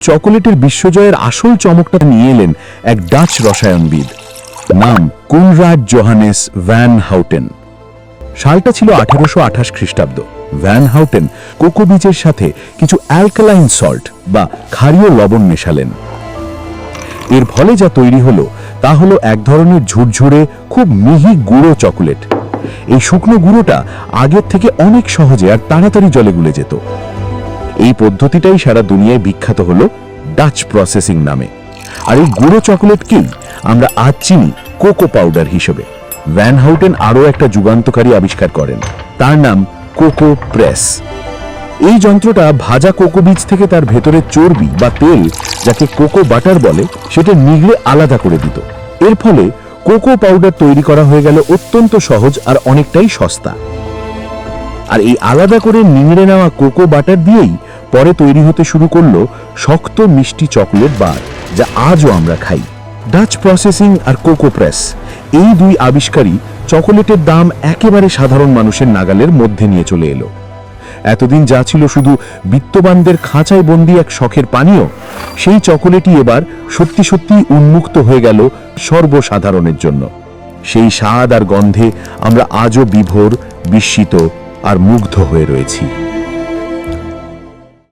চকোলেটের বিশ্বজয়ের আসল চমকটা নিয়ে এলেন এক ডাচ রসায়নবিদ, নাম কোনরাড জোহানেস ভ্যান হাউটেন। সালটা ছিল 1828 খ্রিস্টাব্দ। ভ্যান হাউটেন কোকো বীজের সাথে কিছু অ্যালকালাইন সল্ট বা ক্ষারীয় লবণ মেশালেন। এর ফলে যা তৈরি হলো তা হলো এক ধরনের ঝুরঝুরে খুব মিহি গুঁড়ো চকোলেট। এই শুকনো গুঁড়োটা আগের থেকে অনেক সহজে আর তাড়াতাড়ি জলে গুলে যেত। এই পদ্ধতিটাই সারা দুনিয়ায় বিখ্যাত হলো ডাচ প্রসেসিং নামে। আর এই গুঁড়ো চকোলেটকেই আমরা আজ চিনি কোকো পাউডার হিসেবে। ভ্যান হাউটেন আরও একটা যুগান্তকারী আবিষ্কার করেন, তার নাম কোকো প্রেস। এই যন্ত্রটা ভাজা কোকো বীজ থেকে তার ভেতরের চর্বি বা তেল, যাকে কোকো বাটার বলে, সেটা নিগড়ে আলাদা করে দিত। এর ফলে কোকো পাউডার তৈরি করা হয়ে গেল অত্যন্ত সহজ আর অনেকটাই সস্তা। আর এই আলাদা করে নিংড়ে নেওয়া কোকো বাটার দিয়েই পরে তৈরি হতে শুরু করলো শক্ত মিষ্টি চকোলেট বার, যা আজও আমরা খাই। ডাচ প্রসেসিং আর কোকো প্রেস, এই দুই আবিষ্কারই চকোলেটের দাম একেবারে সাধারণ মানুষের নাগালের মধ্যে নিয়ে চলে এলো। এতদিন যা ছিল শুধু বিত্তবানদের খাঁচায় বন্দি এক শখের পানীয়, সেই চকোলেটই এবার সত্যি সত্যি উন্মুক্ত হয়ে গেল সর্বসাধারণের জন্য। সেই স্বাদ আর গন্ধে আমরা আজও বিভোর, বিস্মিত আর মুগ্ধ হয়ে রয়েছি।